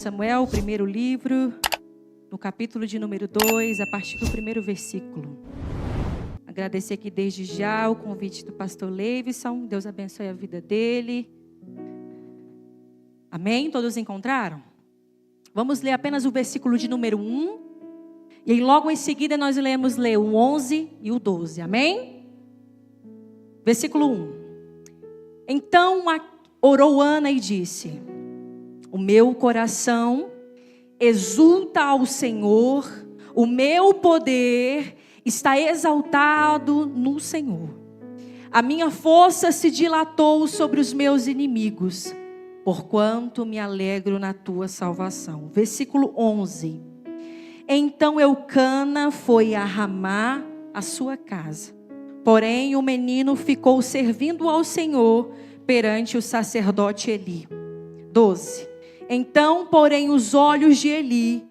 Samuel, o primeiro livro, no capítulo de número 2, a partir do primeiro versículo. Agradecer aqui desde já o convite do pastor Leivson. Deus abençoe a vida dele. Amém? Todos encontraram? Vamos ler apenas o versículo de número 1. E aí logo em seguida nós iremos ler o 11 e o 12. Amém? Versículo 1. Então orou Ana e disse: o meu coração exulta ao Senhor, o meu poder está exaltado no Senhor. A minha força se dilatou sobre os meus inimigos, porquanto me alegro na tua salvação. Versículo 11. Então Eucana foi a Ramá, a sua casa. Porém o menino ficou servindo ao Senhor perante o sacerdote Eli. 12. Então, porém, os filhos de Eli,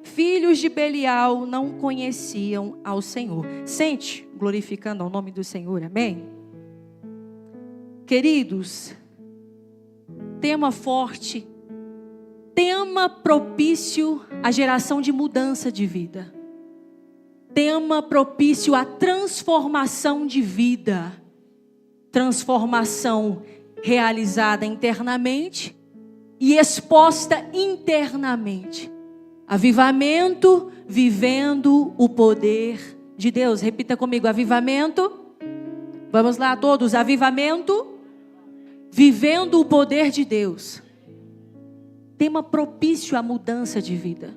filhos de Belial, não conheciam ao Senhor. Sente, glorificando ao nome do Senhor, amém? Queridos, tema forte, tema propício à geração de mudança de vida. Tema propício à transformação de vida. Transformação realizada internamente e exposta internamente. Avivamento, vivendo o poder de Deus. Repita comigo, avivamento. Vamos lá todos, avivamento, vivendo o poder de Deus. Tema propício à mudança de vida.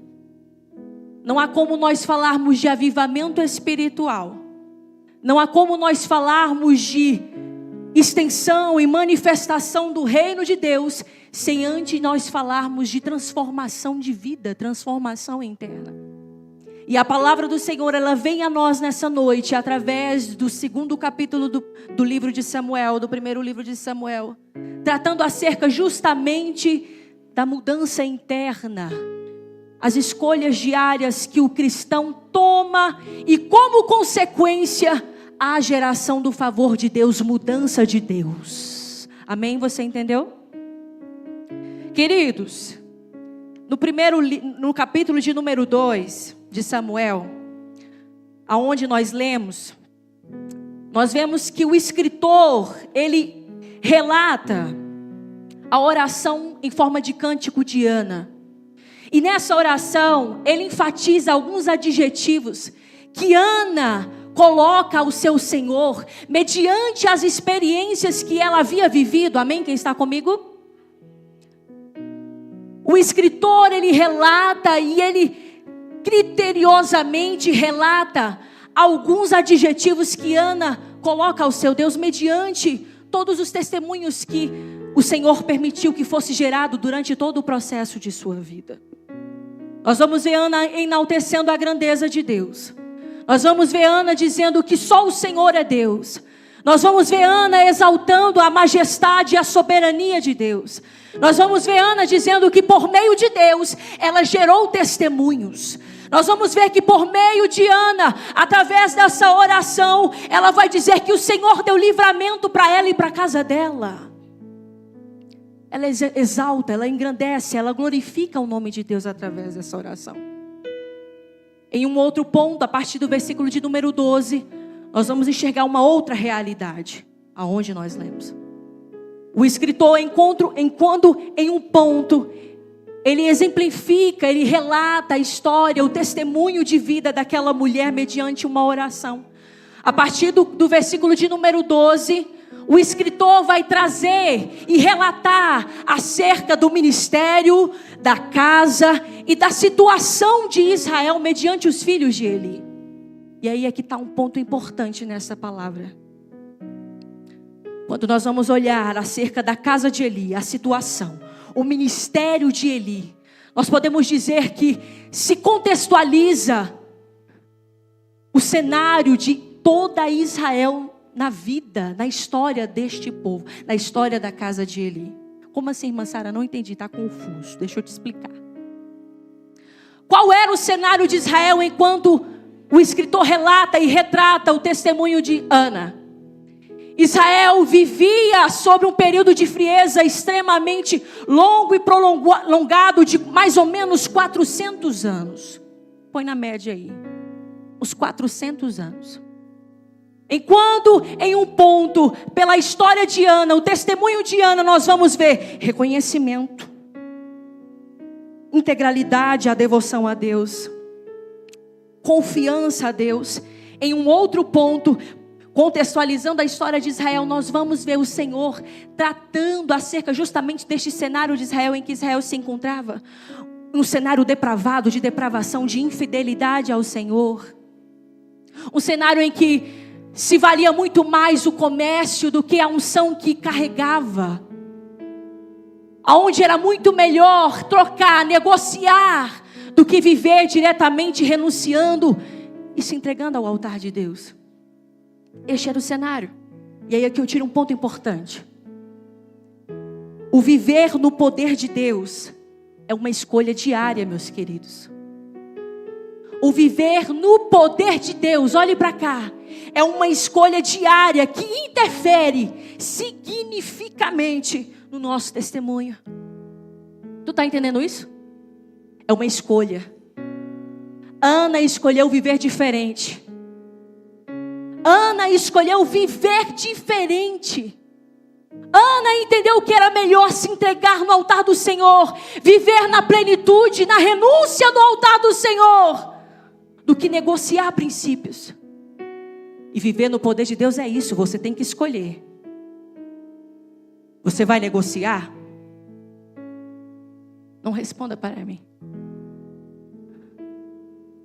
Não há como nós falarmos de avivamento espiritual. Não há como nós falarmos de extensão e manifestação do reino de Deus, sem antes nós falarmos de transformação de vida, transformação interna. E a palavra do Senhor, ela vem a nós nessa noite, através do segundo capítulo do livro de Samuel, do primeiro livro de Samuel, tratando acerca justamente da mudança interna, as escolhas diárias que o cristão toma e como consequência, a geração do favor de Deus, mudança de Deus. Amém? Você entendeu? Queridos, no capítulo de número 2 de Samuel, aonde nós lemos, nós vemos que o escritor, ele relata a oração em forma de cântico de Ana. E nessa oração, ele enfatiza alguns adjetivos que Ana coloca ao seu Senhor, mediante as experiências que ela havia vivido. Amém? Quem está comigo? O escritor, ele relata e ele criteriosamente relata alguns adjetivos que Ana coloca ao seu Deus, mediante todos os testemunhos que o Senhor permitiu que fosse gerado durante todo o processo de sua vida. Nós vamos ver Ana enaltecendo a grandeza de Deus. Nós vamos ver Ana dizendo que só o Senhor é Deus. Nós vamos ver Ana exaltando a majestade e a soberania de Deus. Nós vamos ver Ana dizendo que por meio de Deus, ela gerou testemunhos. Nós vamos ver que por meio de Ana, através dessa oração, ela vai dizer que o Senhor deu livramento para ela e para a casa dela. Ela exalta, ela engrandece, ela glorifica o nome de Deus através dessa oração. Em um outro ponto, a partir do versículo de número 12, nós vamos enxergar uma outra realidade, aonde nós lemos. O escritor, enquanto em um ponto, ele exemplifica, ele relata a história, o testemunho de vida daquela mulher mediante uma oração. A partir do versículo de número 12, o escritor vai trazer e relatar acerca do ministério, da casa e da situação de Israel mediante os filhos de Eli. E aí é que está um ponto importante nessa palavra. Quando nós vamos olhar acerca da casa de Eli, a situação, o ministério de Eli, nós podemos dizer que se contextualiza o cenário de toda Israel na vida, na história deste povo, na história da casa de Eli. Como assim, irmã Sara? Não entendi, está confuso. Deixa eu te explicar. Qual era o cenário de Israel enquanto o escritor relata e retrata o testemunho de Ana? Israel vivia sobre um período de frieza extremamente longo e prolongado de mais ou menos 400 anos. Põe na média aí, uns 400 anos. Enquanto em um ponto, pela história de Ana, o testemunho de Ana, nós vamos ver reconhecimento, integralidade, a devoção a Deus, confiança a Deus. Em um outro ponto, contextualizando a história de Israel, nós vamos ver o Senhor tratando acerca justamente deste cenário de Israel em que Israel se encontrava. Um cenário depravado, de depravação, de infidelidade ao Senhor. Um cenário em que se valia muito mais o comércio do que a unção que carregava. Onde era muito melhor trocar, negociar, do que viver diretamente renunciando e se entregando ao altar de Deus. Este era o cenário. E aí aqui eu tiro um ponto importante. O viver no poder de Deus é uma escolha diária, meus queridos. O viver no poder de Deus, olhe para cá, é uma escolha diária que interfere significativamente no nosso testemunho. Tu está entendendo isso? É uma escolha. Ana escolheu viver diferente. Ana escolheu viver diferente. Ana entendeu que era melhor se entregar no altar do Senhor, viver na plenitude, na renúncia do altar do Senhor, do que negociar princípios. E viver no poder de Deus é isso, você tem que escolher. Você vai negociar? Não responda para mim.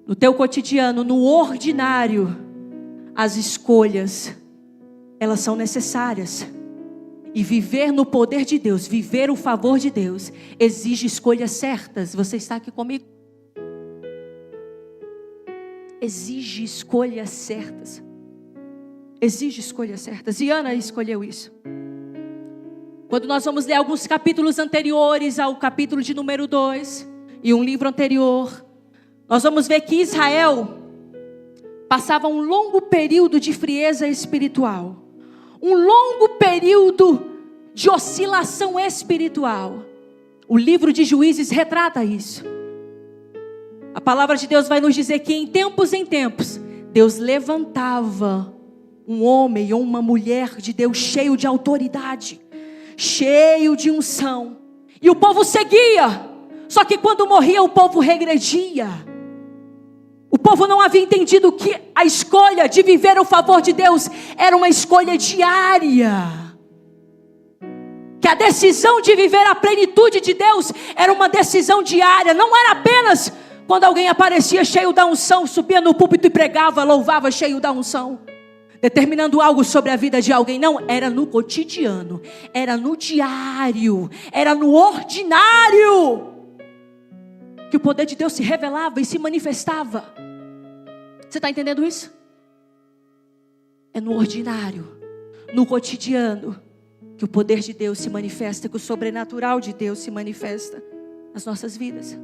No teu cotidiano, no ordinário, as escolhas, elas são necessárias. E viver no poder de Deus, viver o favor de Deus, exige escolhas certas. Você está aqui comigo? Exige escolhas certas. Exige escolhas certas. E Ana escolheu isso. Quando nós vamos ler alguns capítulos anteriores ao capítulo de número 2, e um livro anterior, nós vamos ver que Israel passava um longo período de frieza espiritual. Um longo período de oscilação espiritual. O livro de Juízes retrata isso. A palavra de Deus vai nos dizer que em tempos, Deus levantava um homem ou uma mulher de Deus cheio de autoridade, cheio de unção. E o povo seguia. Só que quando morria, o povo regredia. O povo não havia entendido que a escolha de viver o favor de Deus era uma escolha diária. Que a decisão de viver a plenitude de Deus era uma decisão diária. Não era apenas quando alguém aparecia cheio da unção, subia no púlpito e pregava, louvava cheio da unção, determinando algo sobre a vida de alguém. Não, era no cotidiano, era no diário, era no ordinário que o poder de Deus se revelava e se manifestava. Você está entendendo isso? É no ordinário, no cotidiano, que o poder de Deus se manifesta, que o sobrenatural de Deus se manifesta nas nossas vidas.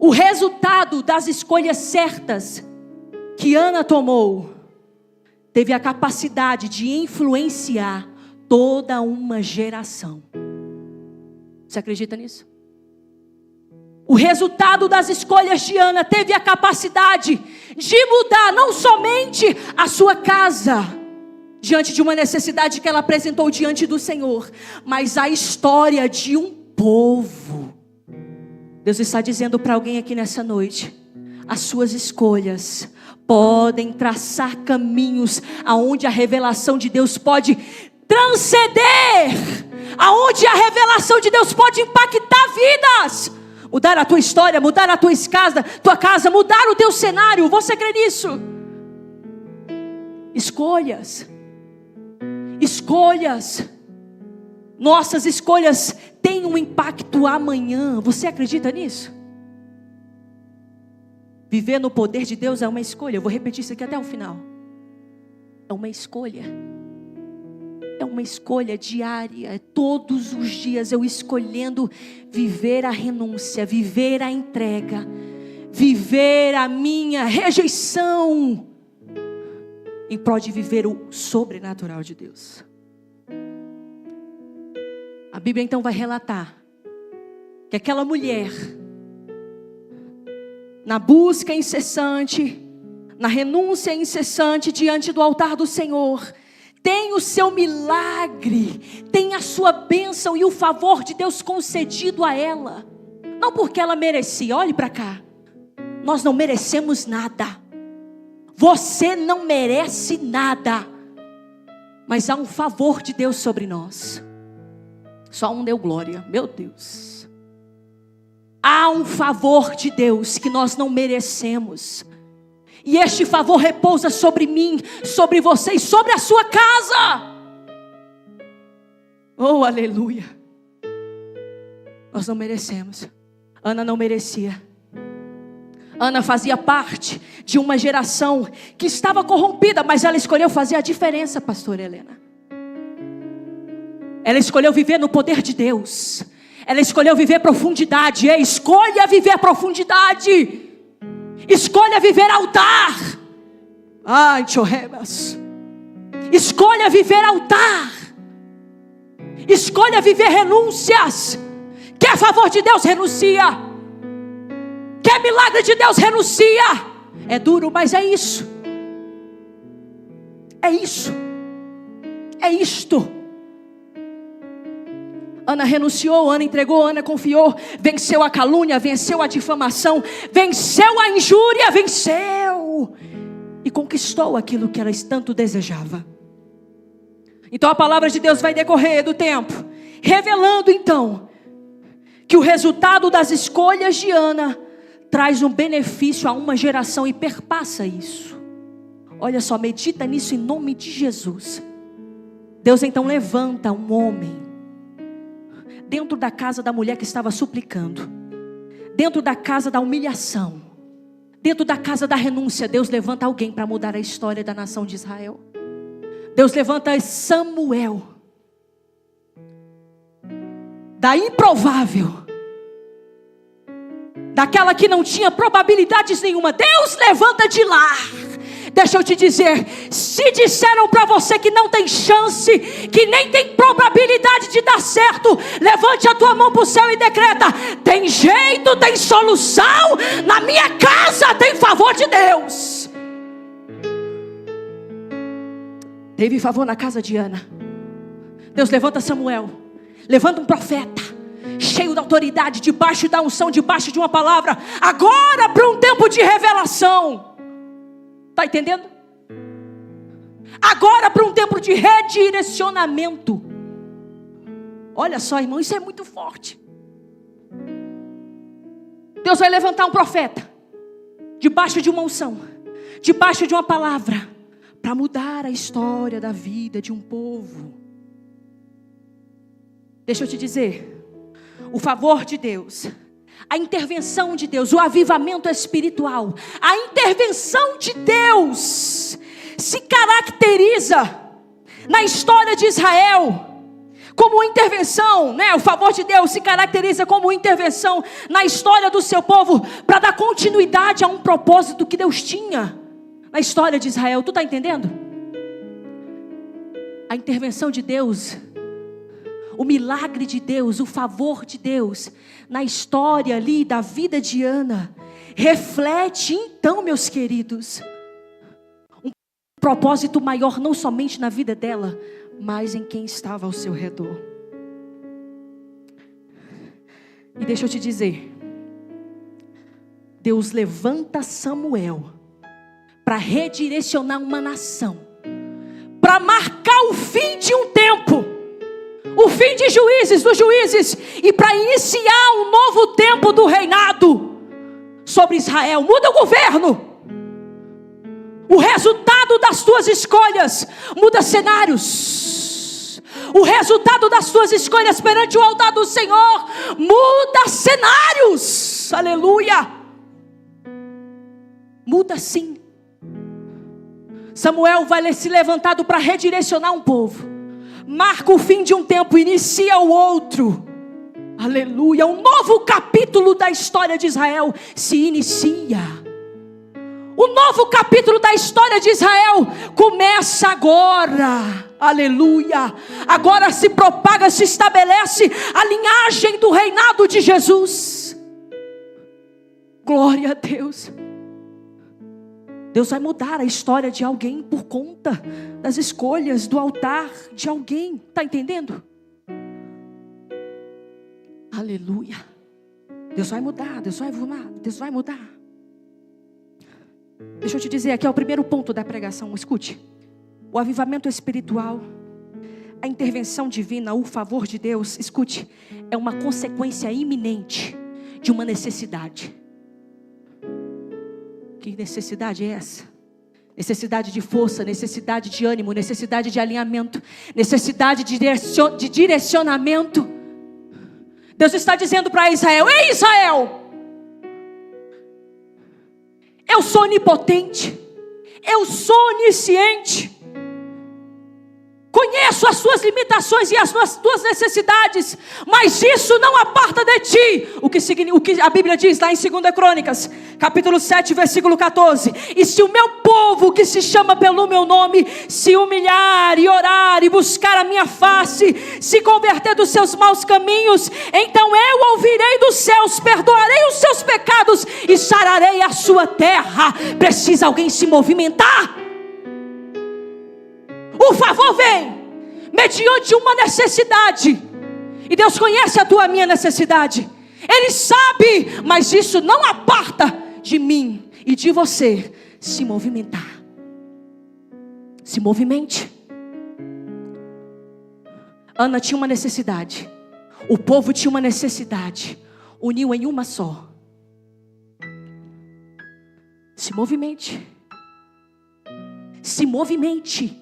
O resultado das escolhas certas que Ana tomou teve a capacidade de influenciar toda uma geração. Você acredita nisso? O resultado das escolhas de Ana teve a capacidade de mudar não somente a sua casa, diante de uma necessidade que ela apresentou diante do Senhor, mas a história de um povo. Deus está dizendo para alguém aqui nessa noite: as suas escolhas podem traçar caminhos aonde a revelação de Deus pode transcender, aonde a revelação de Deus pode impactar vidas, mudar a tua história, mudar a tua casa, mudar o teu cenário. Você crê nisso? Escolhas. Nossas escolhas têm um impacto amanhã. Você acredita nisso? Viver no poder de Deus é uma escolha. Eu vou repetir isso aqui até o final. É uma escolha. É uma escolha diária. Todos os dias eu escolhendo viver a renúncia, viver a entrega, viver a minha rejeição. em prol de viver o sobrenatural de Deus. A Bíblia então vai relatar que aquela mulher, na busca incessante, na renúncia incessante diante do altar do Senhor, tem o seu milagre, tem a sua bênção e o favor de Deus concedido a ela. Não porque ela merecia, olhe para cá. Nós não merecemos nada. Você não merece nada. Mas há um favor de Deus sobre nós. Só um deu glória, meu Deus. Há um favor de Deus que nós não merecemos. E este favor repousa sobre mim, sobre você e sobre a sua casa. Oh, aleluia. Nós não merecemos. Ana não merecia. Ana fazia parte de uma geração que estava corrompida, mas ela escolheu fazer a diferença, pastora Helena. Ela escolheu viver no poder de Deus. Ela escolheu viver profundidade. Escolha viver profundidade. Escolha viver altar. Ai, tchorrebas. Escolha viver altar. Escolha viver renúncias. Quer favor de Deus? Renuncia. Quer milagre de Deus? Renuncia. É duro, mas é isso. É isso. É isto. Ana renunciou, Ana entregou, Ana confiou, venceu a calúnia, venceu a difamação, venceu a injúria, venceu e conquistou aquilo que ela tanto desejava. Então a palavra de Deus vai decorrer do tempo, revelando então que o resultado das escolhas de Ana traz um benefício a uma geração e perpassa isso. Olha só, medita nisso em nome de Jesus. Deus então levanta um homem dentro da casa da mulher que estava suplicando, dentro da casa da humilhação, dentro da casa da renúncia. Deus levanta alguém para mudar a história da nação de Israel. Deus levanta Samuel, da improvável, daquela que não tinha probabilidades nenhuma. Deus levanta de lá. Deixa eu te dizer, se disseram para você que não tem chance, que nem tem probabilidade de dar certo, levante a tua mão para o céu e decreta: tem jeito, tem solução, na minha casa tem favor de Deus. Teve favor na casa de Ana. Deus levanta Samuel, levanta um profeta, cheio da autoridade, debaixo da unção, debaixo de uma palavra, agora para um tempo de revelação. Está entendendo? Agora para um tempo de redirecionamento. Olha só, irmão, isso é muito forte. Deus vai levantar um profeta, debaixo de uma unção, debaixo de uma palavra, para mudar a história da vida de um povo. Deixa eu te dizer, o favor de Deus, a intervenção de Deus, o avivamento espiritual, a intervenção de Deus se caracteriza na história de Israel como intervenção, né? O favor de Deus se caracteriza como intervenção na história do seu povo para dar continuidade a um propósito que Deus tinha na história de Israel. Tu está entendendo? A intervenção de Deus, o milagre de Deus, o favor de Deus na história ali da vida de Ana reflete então, meus queridos, um propósito maior não somente na vida dela, mas em quem estava ao seu redor. E deixa eu te dizer, Deus levanta Samuel para redirecionar uma nação, para marcar o fim de um tempo, o fim de juízes, dos juízes, e para iniciar um novo tempo do reinado sobre Israel. Muda o governo. O resultado das tuas escolhas muda cenários. O resultado das tuas escolhas perante o altar do Senhor muda cenários. Aleluia. Muda sim. Samuel vai se levantado para redirecionar um povo. Marca o fim de um tempo, inicia o outro. Aleluia. Um novo capítulo da história de Israel se inicia. O novo capítulo da história de Israel começa agora. Aleluia. Agora se propaga, se estabelece a linhagem do reinado de Jesus. Glória a Deus. Deus vai mudar a história de alguém por conta das escolhas do altar de alguém. Está entendendo? Aleluia. Deus vai mudar, Deus vai mudar, Deus vai mudar. Deixa eu te dizer, aqui é o primeiro ponto da pregação. Escute. O avivamento espiritual, a intervenção divina, o favor de Deus, escute, é uma consequência iminente de uma necessidade. Que necessidade é essa? Necessidade de força, necessidade de ânimo, necessidade de alinhamento, necessidade de direcionamento. Deus está dizendo para Israel: ei Israel, eu sou onipotente, eu sou onisciente, conheço as suas limitações e as tuas necessidades, mas isso não aparta de ti. O que a Bíblia diz lá em 2 Crônicas, capítulo 7, versículo 14. E se o meu povo, que se chama pelo meu nome, se humilhar e orar e buscar a minha face, se converter dos seus maus caminhos, então eu ouvirei dos céus, perdoarei os seus pecados e sararei a sua terra. Precisa alguém se movimentar? O favor vem mediante uma necessidade. E Deus conhece a tua e minha necessidade. Ele sabe, mas isso não aparta de mim e de você se movimentar. Se movimente. Ana tinha uma necessidade. O povo tinha uma necessidade. Uniu em uma só. Se movimente. Se movimente.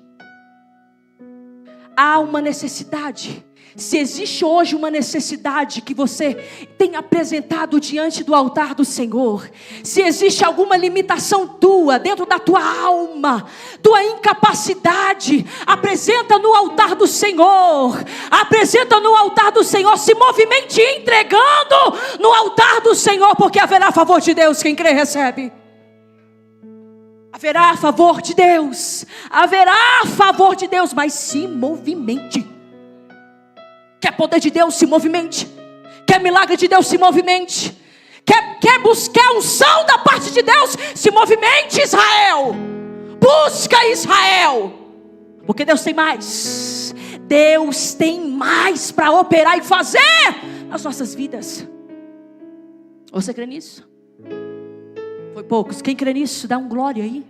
Há uma necessidade. Se existe hoje uma necessidade que você tem apresentado diante do altar do Senhor, se existe alguma limitação tua, dentro da tua alma, tua incapacidade, apresenta no altar do Senhor, apresenta no altar do Senhor, se movimente entregando no altar do Senhor, porque haverá favor de Deus, quem crê recebe. Haverá favor de Deus, haverá favor de Deus, mas se movimente. Quer poder de Deus? Se movimente. Quer milagre de Deus? Se movimente. Quer buscar unção da parte de Deus? Se movimente, Israel. Busca, Israel. Porque Deus tem mais. Deus tem mais para operar e fazer nas nossas vidas. Você crê nisso? Foi poucos. Quem crê nisso, dá um glória aí.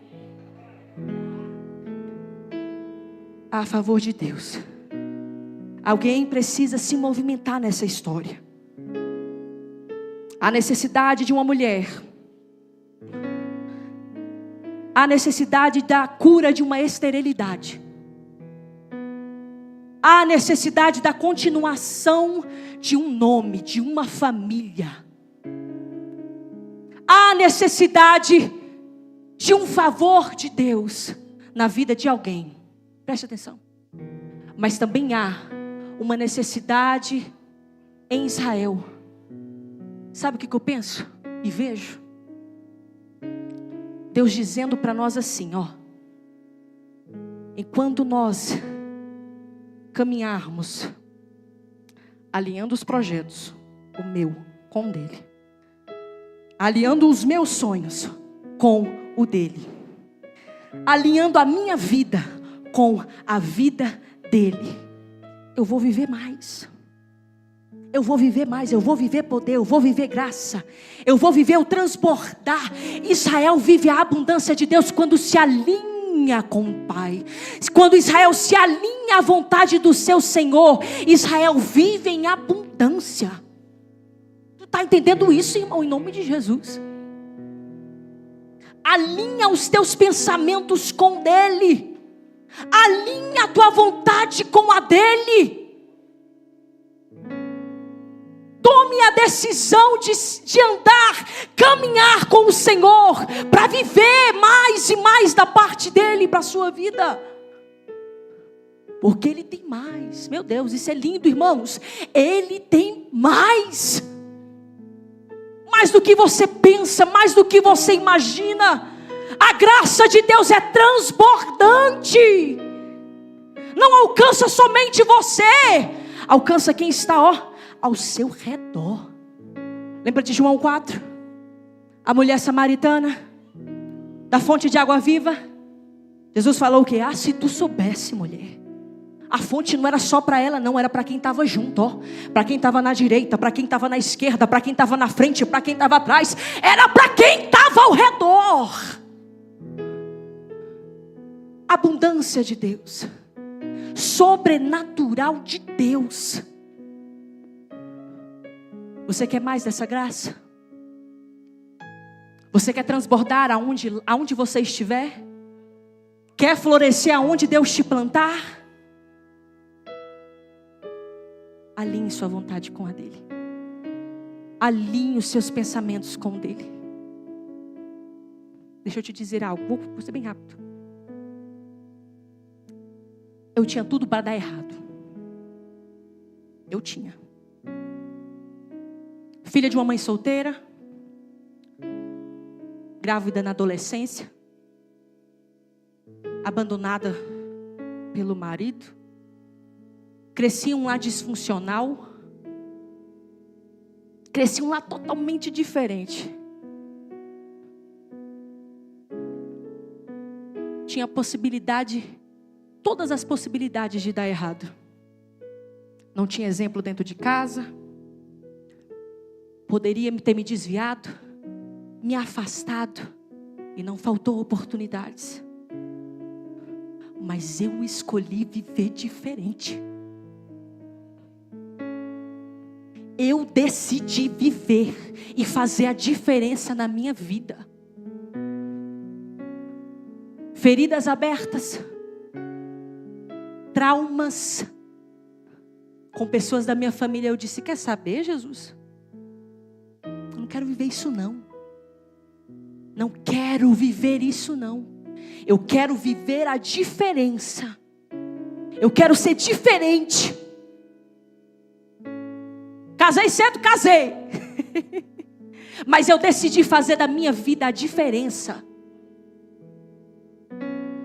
A favor de Deus. Alguém precisa se movimentar nessa história. A necessidade de uma mulher. A necessidade da cura de uma esterilidade. A necessidade da continuação de um nome, de uma família. Há necessidade de um favor de Deus na vida de alguém. Preste atenção. Mas também há uma necessidade em Israel. Sabe o que eu penso e vejo? Deus dizendo para nós assim, ó. Enquanto nós caminharmos, alinhando os projetos, o meu com o dele. Alinhando os meus sonhos com o dele. Alinhando a minha vida com a vida dele. Eu vou viver mais. Eu vou viver mais. Eu vou viver poder. Eu vou viver graça. Eu vou viver o transbordar. Israel vive a abundância de Deus quando se alinha com o Pai. Quando Israel se alinha à vontade do seu Senhor, Israel vive em abundância. Está entendendo isso, irmão, em nome de Jesus? Alinha os teus pensamentos com dele. Alinha a tua vontade com a dele. Tome a decisão de andar, caminhar com o Senhor, para viver mais e mais da parte dele para a sua vida. Porque ele tem mais. Meu Deus, isso é lindo, irmãos. Ele tem mais. Mais do que você pensa, mais do que você imagina. A graça de Deus é transbordante. Não alcança somente você, alcança quem está, ao seu redor. Lembra de João 4? A mulher samaritana, da fonte de água viva. Jesus falou o quê? Se tu soubesse, mulher. A fonte não era só para ela, não. Era para quem estava junto, para quem estava na direita, para quem estava na esquerda, para quem estava na frente, para quem estava atrás. Era para quem estava ao redor. Abundância de Deus, sobrenatural de Deus. Você quer mais dessa graça? Você quer transbordar aonde você estiver? Quer florescer aonde Deus te plantar? Alinhe sua vontade com a dele. Alinhe os seus pensamentos com o dele. Deixa eu te dizer algo, vou ser bem rápido. Eu tinha tudo para dar errado. Eu tinha. Filha de uma mãe solteira, grávida na adolescência, abandonada pelo marido, cresci em um lar disfuncional, cresci em um lar totalmente diferente. Tinha possibilidade, todas as possibilidades de dar errado. Não tinha exemplo dentro de casa. Poderia ter me desviado, me afastado, e não faltou oportunidades. Mas eu escolhi viver diferente. Eu decidi viver e fazer a diferença na minha vida. Feridas abertas, traumas, com pessoas da minha família. Eu disse: quer saber, Jesus? Eu não quero viver isso não. Não quero viver isso não. Eu quero viver a diferença. Eu quero ser diferente. Casei cedo, casei. Mas eu decidi fazer da minha vida a diferença.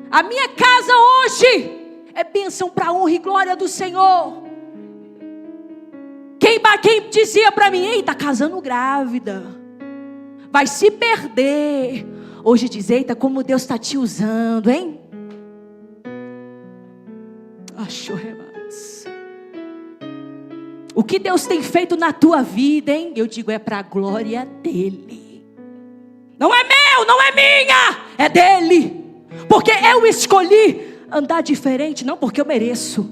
A minha casa hoje é bênção para a honra e glória do Senhor. Quem dizia para mim: eita, casando grávida, vai se perder. Hoje diz: eita, como Deus está te usando, hein? O que Deus tem feito na tua vida, hein? Eu digo: é para a glória dele. Não é meu, não é minha, é dele. Porque eu escolhi andar diferente, não porque eu mereço,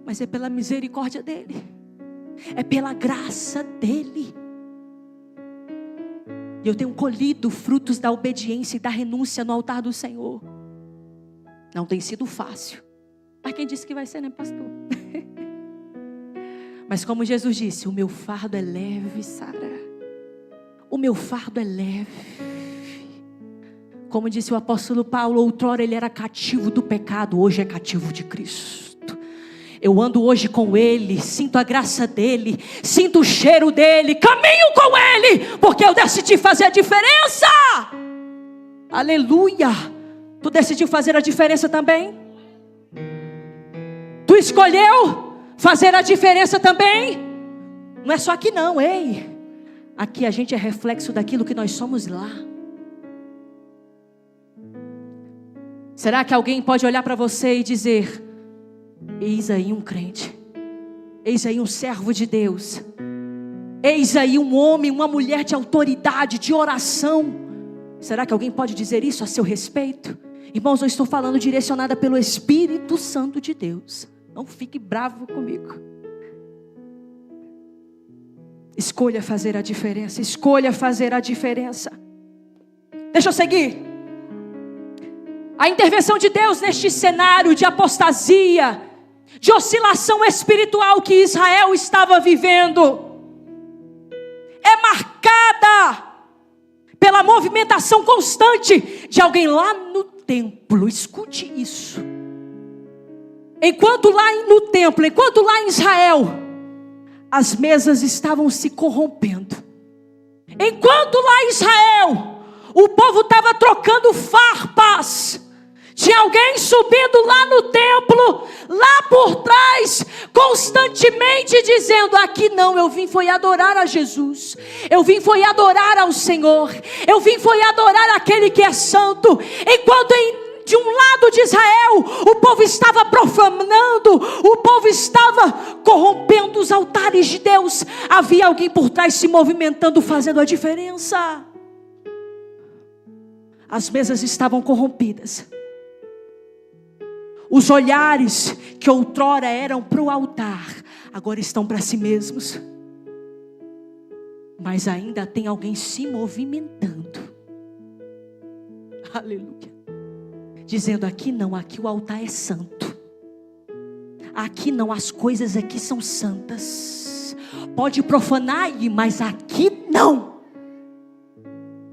mas é pela misericórdia dele, é pela graça dele. E eu tenho colhido frutos da obediência e da renúncia no altar do Senhor. Não tem sido fácil, mas quem disse que vai ser, né, pastor? Mas como Jesus disse: o meu fardo é leve, Sara. O meu fardo é leve. Como disse o apóstolo Paulo: outrora ele era cativo do pecado, hoje é cativo de Cristo. Eu ando hoje com ele, sinto a graça dele, sinto o cheiro dele, caminho com ele, porque eu decidi fazer a diferença. Aleluia. Tu decidiu fazer a diferença também? Tu escolheu fazer a diferença também? Não é só aqui não, ei. Aqui a gente é reflexo daquilo que nós somos lá. Será que alguém pode olhar para você e dizer: eis aí um crente, eis aí um servo de Deus, eis aí um homem, uma mulher de autoridade, de oração? Será que alguém pode dizer isso a seu respeito? Irmãos, eu estou falando direcionada pelo Espírito Santo de Deus. Não fique bravo comigo. Escolha fazer a diferença. Escolha fazer a diferença. Deixa eu seguir. A intervenção de Deus neste cenário de apostasia, de oscilação espiritual que Israel estava vivendo, é marcada pela movimentação constante de alguém lá no templo. Escute isso. Enquanto lá no templo, enquanto lá em Israel, as mesas estavam se corrompendo. Enquanto lá em Israel, O povo estava trocando farpas. Tinha alguém subindo lá no templo, lá por trás, constantemente dizendo: aqui não, eu vim foi adorar a Jesus. Eu vim foi adorar ao Senhor. Eu vim foi adorar aquele que é santo. Enquanto de um lado de Israel, o povo estava profanando, o povo estava corrompendo os altares de Deus. Havia alguém por trás se movimentando, fazendo a diferença. As mesas estavam corrompidas. Os olhares que outrora eram para o altar, agora estão para si mesmos. Mas ainda tem alguém se movimentando. Aleluia. Dizendo: aqui não, aqui o altar é santo. Aqui não, as coisas aqui são santas. Pode profanar aí, mas aqui não.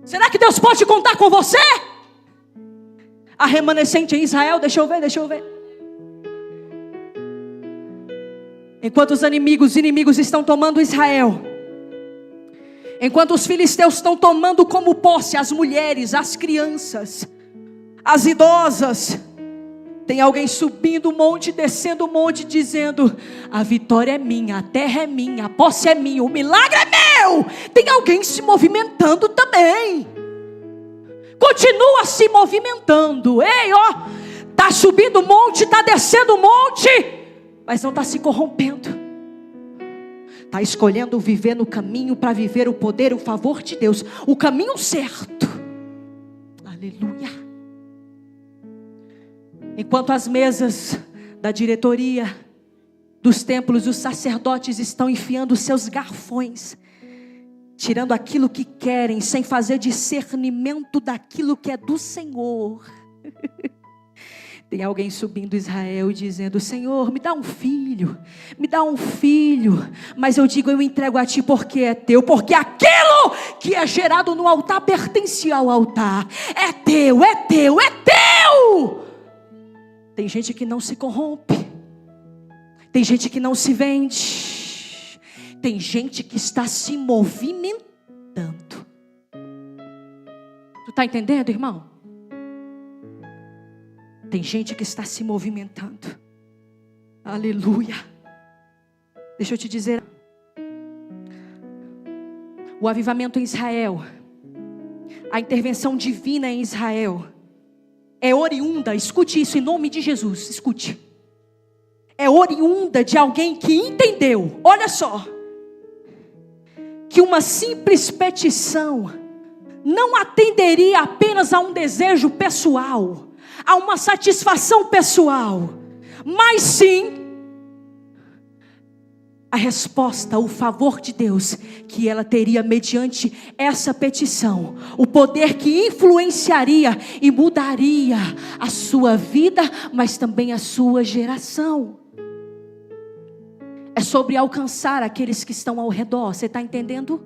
Será que Deus pode contar com você? A remanescente em Israel, deixa eu ver. Enquanto os inimigos estão tomando Israel, enquanto os filisteus estão tomando como posse as mulheres, as crianças, as idosas, tem alguém subindo o monte, descendo o monte, dizendo: a vitória é minha, a terra é minha, a posse é minha, o milagre é meu. Tem alguém se movimentando também. Continua se movimentando. Ei, ó, está subindo o monte, está descendo o monte, mas não está se corrompendo. Está escolhendo viver no caminho para viver o poder, o favor de Deus, o caminho certo. Aleluia. Enquanto as mesas da diretoria dos templos, os sacerdotes estão enfiando seus garfões, tirando aquilo que querem, sem fazer discernimento daquilo que é do Senhor. Tem alguém subindo Israel e dizendo: Senhor, me dá um filho, mas eu digo: eu entrego a ti porque é teu, porque aquilo que é gerado no altar pertence ao altar, é teu. Tem gente que não se corrompe, tem gente que não se vende, tem gente que está se movimentando. Tu está entendendo, irmão? Tem gente que está se movimentando. Aleluia. Deixa eu te dizer, o avivamento em Israel, a intervenção divina em Israel, é oriunda, escute isso em nome de Jesus, escute. É oriunda de alguém que entendeu, olha só, que uma simples petição não atenderia apenas a um desejo pessoal, a uma satisfação pessoal, mas sim a resposta, o favor de Deus, que ela teria mediante essa petição, o poder que influenciaria e mudaria a sua vida, mas também a sua geração. É sobre alcançar aqueles que estão ao redor, você está entendendo?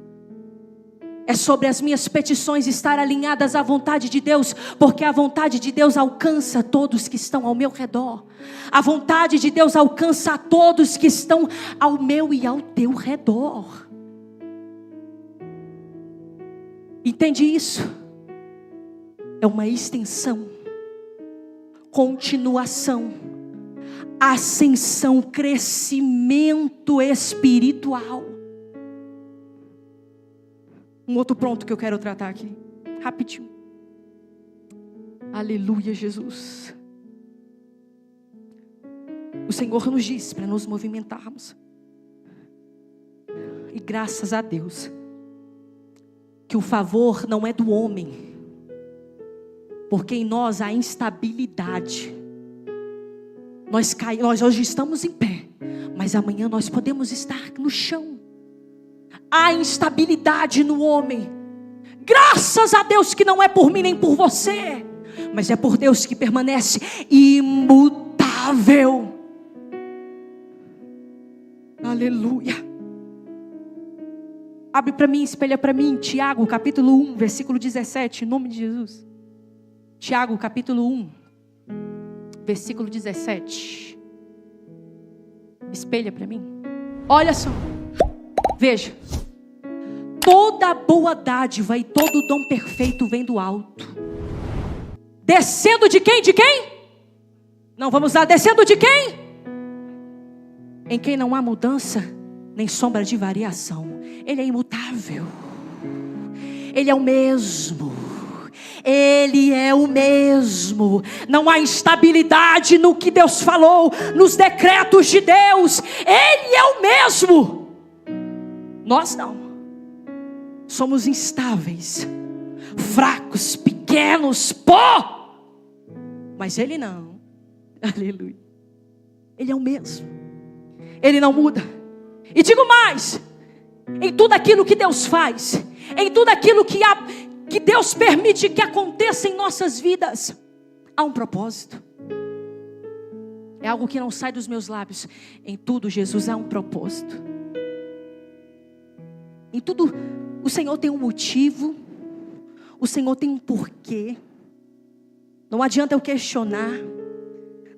É sobre as minhas petições estar alinhadas à vontade de Deus, porque a vontade de Deus alcança todos que estão ao meu redor. A vontade de Deus alcança a todos que estão ao meu e ao teu redor. Entende isso? É uma extensão, continuação, ascensão, crescimento espiritual. Um outro ponto que eu quero tratar aqui, rapidinho. Aleluia, Jesus. O Senhor nos diz para nos movimentarmos. E graças a Deus, que o favor não é do homem, porque em nós há instabilidade. Nós hoje estamos em pé, mas amanhã nós podemos estar no chão. Há instabilidade no homem. Graças a Deus que não é por mim nem por você, mas é por Deus que permanece imutável. Aleluia. Abre para mim, espelha para mim, Tiago capítulo 1, versículo 17, em nome de Jesus. Tiago capítulo 1, versículo 17. Espelha para mim. Olha só, veja. Toda boa dádiva e todo dom perfeito vem do alto. Descendo de quem? De quem? Não, vamos lá. Descendo de quem? Em quem não há mudança, nem sombra de variação. Ele é imutável. Ele é o mesmo. Ele é o mesmo. Não há instabilidade no que Deus falou, nos decretos de Deus. Ele é o mesmo. Nós não. Somos instáveis, fracos, pequenos, pó. Mas Ele não. Aleluia. Ele é o mesmo. Ele não muda. E digo mais: em tudo aquilo que Deus faz, em tudo aquilo que Deus permite que aconteça em nossas vidas, há um propósito. É algo que não sai dos meus lábios. Em tudo, Jesus, há um propósito. Em tudo, o Senhor tem um motivo. O Senhor tem um porquê. Não adianta eu questionar.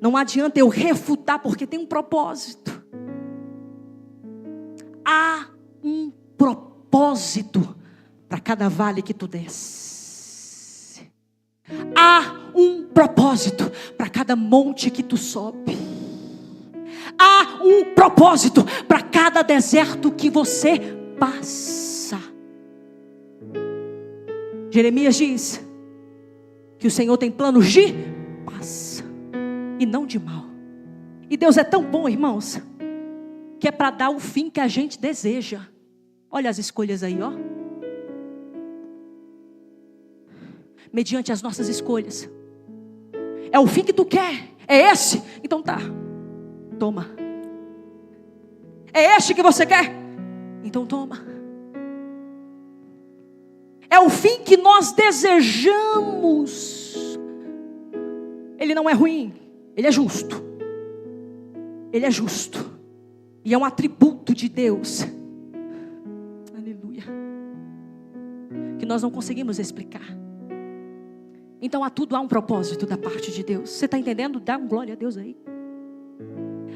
Não adianta eu refutar, porque tem um propósito. Há um propósito para cada vale que tu desce. Há um propósito para cada monte que tu sobe. Há um propósito para cada deserto que você passa. Jeremias diz que o Senhor tem planos de paz e não de mal. E Deus é tão bom, irmãos, que é para dar o fim que a gente deseja. Olha as escolhas aí, ó. Mediante as nossas escolhas. É o fim que tu quer? É esse? Então tá. Toma. É este que você quer? Então toma. É o fim que nós desejamos. Ele não é ruim. Ele é justo. Ele é justo. E é um atributo de Deus. Aleluia. Que nós não conseguimos explicar. Então há um propósito da parte de Deus. Você está entendendo? Dá um glória a Deus aí.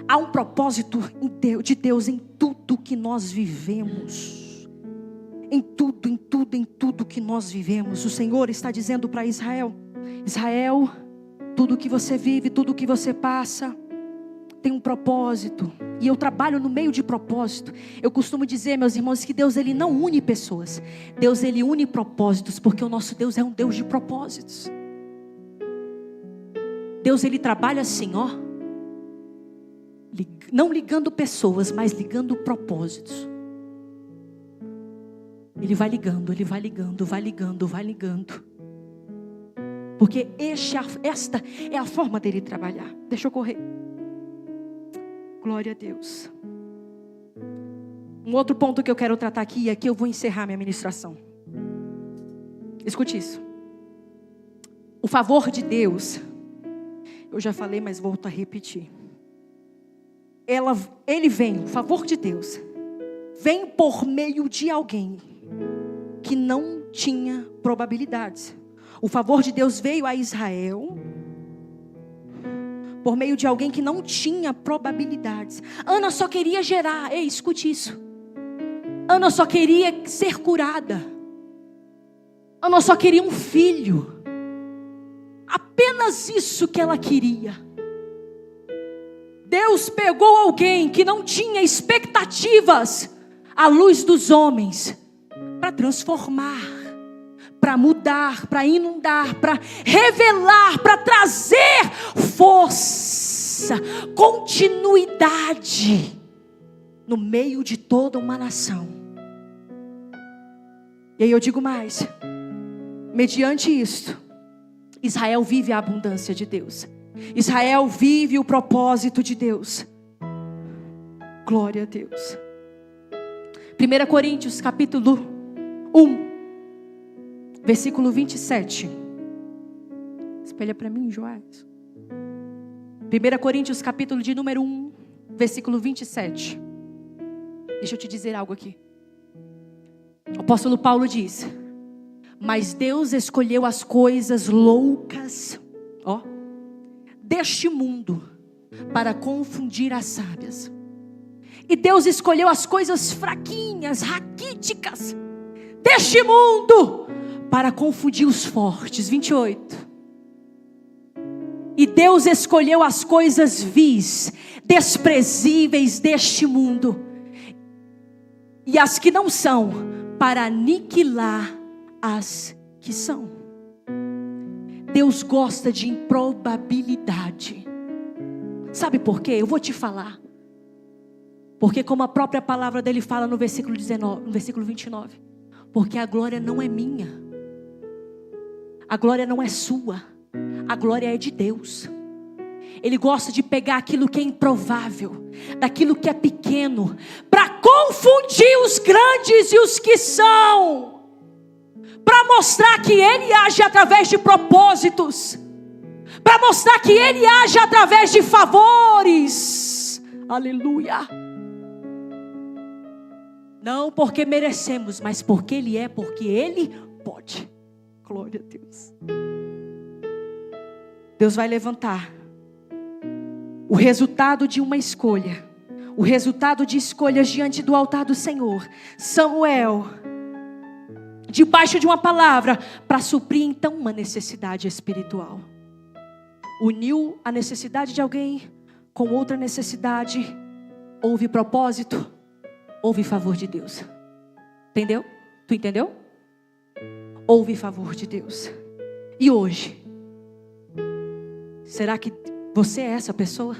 Há um propósito de Deus em tudo que nós vivemos. Em tudo que nós vivemos. O Senhor está dizendo para Israel: Israel, tudo que você vive, tudo que você passa, tem um propósito. E eu trabalho no meio de propósito. Eu costumo dizer, meus irmãos, que Deus, Ele não une pessoas. Deus, Ele une propósitos, porque o nosso Deus é um Deus de propósitos. Deus, Ele trabalha assim, ó. Não ligando pessoas, mas ligando propósitos. Ele vai ligando, Ele vai ligando, vai ligando, vai ligando. Porque esta é a forma dele trabalhar. Deixa eu correr. Glória a Deus. Um outro ponto que eu quero tratar aqui, e aqui eu vou encerrar minha ministração. Escute isso. O favor de Deus, eu já falei, mas volto a repetir. Ele vem, o favor de Deus, vem por meio de alguém que não tinha probabilidades. O favor de Deus veio a Israel por meio de alguém que não tinha probabilidades. Ana só queria gerar. Ei, escute isso. Ana só queria ser curada. Ana só queria um filho. Apenas isso que ela queria. Deus pegou alguém que não tinha expectativas à luz dos homens para transformar, para mudar, para inundar, para revelar, para trazer força, continuidade no meio de toda uma nação. E aí eu digo mais, mediante isto, Israel vive a abundância de Deus. Israel vive o propósito de Deus. Glória a Deus. 1 Coríntios capítulo 1, versículo 27. Espelha para mim, Joás. 1 Coríntios capítulo de número 1, versículo 27. Deixa eu te dizer algo aqui. O apóstolo Paulo diz: mas Deus escolheu as coisas loucas, deste mundo, para confundir as sábias. E Deus escolheu as coisas fraquinhas, raquíticas, deste mundo para confundir os fortes. 28. E Deus escolheu as coisas vis, desprezíveis deste mundo, e as que não são, para aniquilar as que são. Deus gosta de improbabilidade. Sabe por quê? Eu vou te falar. Porque como a própria palavra dele fala no versículo 19, no versículo 29. Porque a glória não é minha. A glória não é sua. A glória é de Deus. Ele gosta de pegar aquilo que é improvável, daquilo que é pequeno, para confundir os grandes e os que são, para mostrar que Ele age através de propósitos, para mostrar que Ele age através de favores. Aleluia. Não porque merecemos, mas porque Ele é, porque Ele pode. Glória a Deus. Deus vai levantar o resultado de uma escolha, o resultado de escolhas diante do altar do Senhor. Samuel, debaixo de uma palavra, para suprir então uma necessidade espiritual. Uniu a necessidade de alguém com outra necessidade. Houve propósito, houve favor de Deus. Entendeu? Tu entendeu? Houve favor de Deus. E hoje, será que você é essa pessoa?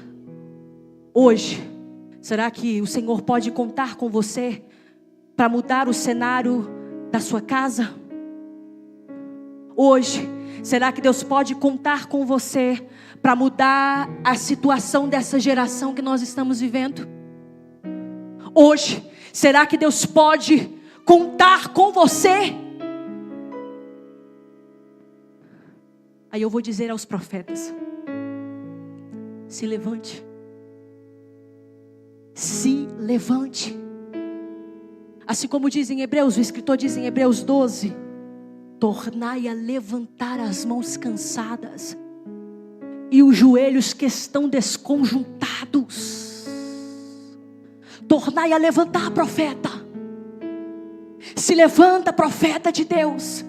Hoje, será que o Senhor pode contar com você para mudar o cenário da sua casa? Hoje, será que Deus pode contar com você para mudar a situação dessa geração que nós estamos vivendo? Hoje, será que Deus pode contar com você? Aí eu vou dizer aos profetas: se levante. Se levante. Assim como diz em Hebreus, o escritor diz em Hebreus 12: tornai a levantar as mãos cansadas e os joelhos que estão desconjuntados. Tornai a levantar, profeta. Se levanta, profeta de Deus.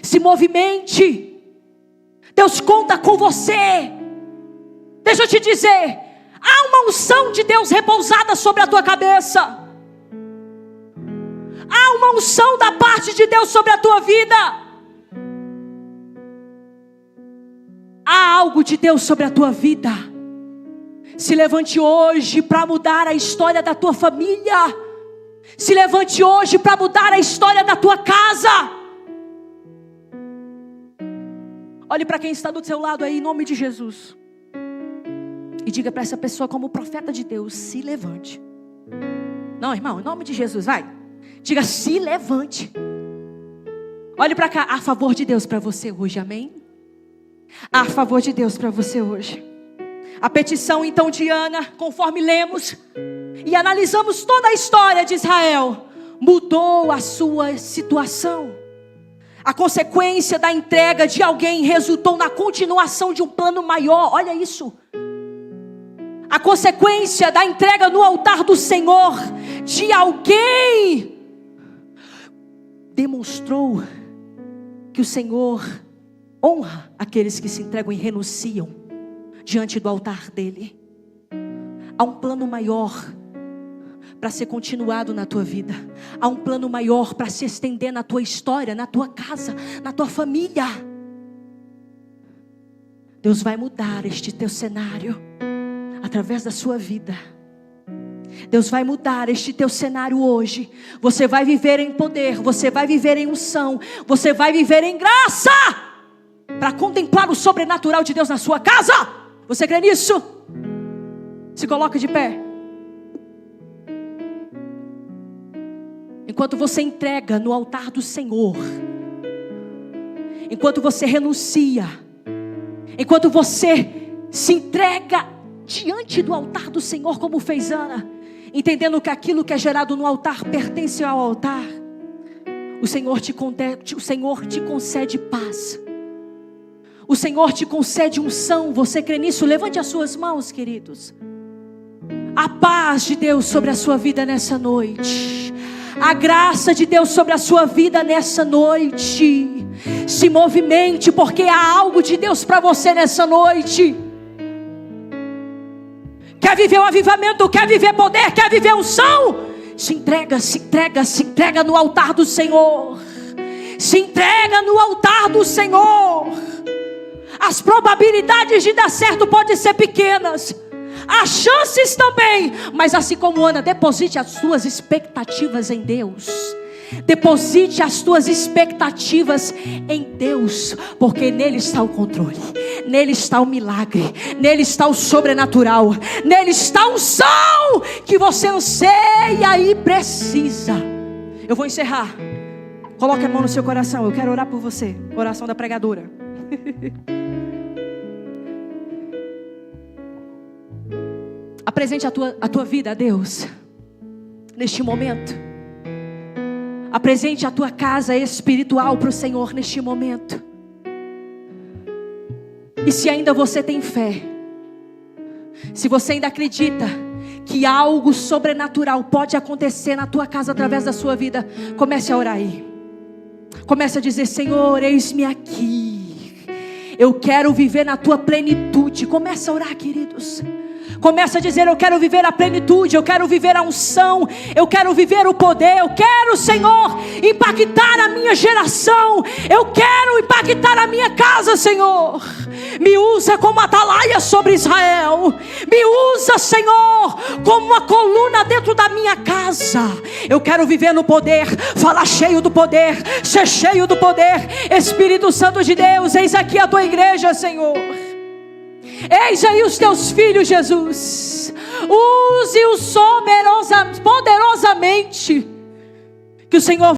Se movimente. Deus conta com você. Deixa eu te dizer, há uma unção de Deus repousada sobre a tua cabeça. Há uma unção da parte de Deus sobre a tua vida. Há algo de Deus sobre a tua vida. Se levante hoje para mudar a história da tua família. Se levante hoje para mudar a história da tua casa. Olhe para quem está do seu lado aí, em nome de Jesus. E diga para essa pessoa, como profeta de Deus: se levante. Não, irmão, em nome de Jesus, vai. Diga: se levante. Olhe para cá, a favor de Deus para você hoje, amém? A favor de Deus para você hoje. A petição então de Ana, conforme lemos e analisamos toda a história de Israel, mudou a sua situação. A consequência da entrega de alguém resultou na continuação de um plano maior. Olha isso. A consequência da entrega no altar do Senhor de alguém demonstrou que o Senhor honra aqueles que se entregam e renunciam diante do altar dele. Há um plano maior para ser continuado na tua vida. Há um plano maior para se estender na tua história, na tua casa, na tua família. Deus vai mudar este teu cenário através da sua vida. Deus vai mudar este teu cenário hoje. Você vai viver em poder, você vai viver em unção, você vai viver em graça para contemplar o sobrenatural de Deus na sua casa. Você crê nisso? Se coloca de pé. Enquanto você entrega no altar do Senhor, enquanto você renuncia, enquanto você se entrega diante do altar do Senhor, como fez Ana, entendendo que aquilo que é gerado no altar pertence ao altar, o Senhor te concede paz, o Senhor te concede unção. Você crê nisso? Levante as suas mãos, queridos. A paz de Deus sobre a sua vida nessa noite. A graça de Deus sobre a sua vida nessa noite. Se movimente, porque há algo de Deus para você nessa noite. Quer viver o avivamento, quer viver poder, quer viver unção? Se entrega, se entrega, se entrega no altar do Senhor. Se entrega no altar do Senhor. As probabilidades de dar certo podem ser pequenas, as chances também, mas assim como Ana, deposite as suas expectativas em Deus. Deposite as tuas expectativas em Deus, porque nele está o controle, nele está o milagre, nele está o sobrenatural, nele está a unção que você anseia e precisa. Eu vou encerrar. Coloque a mão no seu coração, eu quero orar por você. Oração da pregadora. Apresente a tua vida a Deus neste momento. Apresente a tua casa espiritual para o Senhor neste momento. E se ainda você tem fé, se você ainda acredita que algo sobrenatural pode acontecer na tua casa através da sua vida, comece a orar aí. Comece a dizer: Senhor, eis-me aqui. Eu quero viver na tua plenitude. Comece a orar, queridos. Comece a dizer: eu quero viver a plenitude, eu quero viver a unção, eu quero viver o poder, eu quero, Senhor, impactar a minha geração, eu quero impactar a minha casa, Senhor. Me usa como atalaia sobre Israel, me usa, Senhor, como uma coluna dentro da minha casa. Eu quero viver no poder, falar cheio do poder, ser cheio do poder. Espírito Santo de Deus, eis aqui a tua igreja, Senhor. Eis aí os teus filhos, Jesus. Use-os poderosamente. Que o Senhor